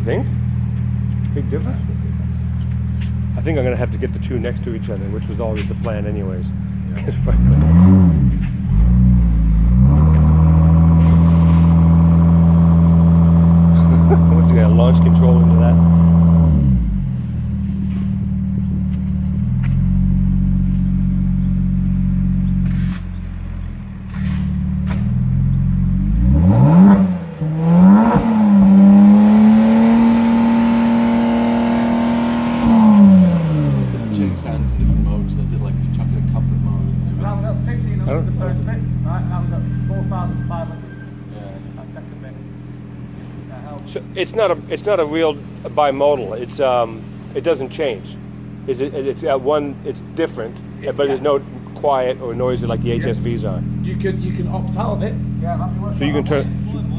think? Big difference? I think I'm going to have to get the two next to each other, which was always the plan anyways. Yeah. What's going to launch control into that? Change sounds in different modes. Does it like you chuck it in comfort mode? So that was at 1500 the first bit, right? And that was at 4,500. Yeah. That second bit. That helps. So it's not a real bimodal. It doesn't change. It's different, but there's no quiet or noisy like the HSVs are. You can opt out of it. Yeah, that'd be worth So you can it. turn.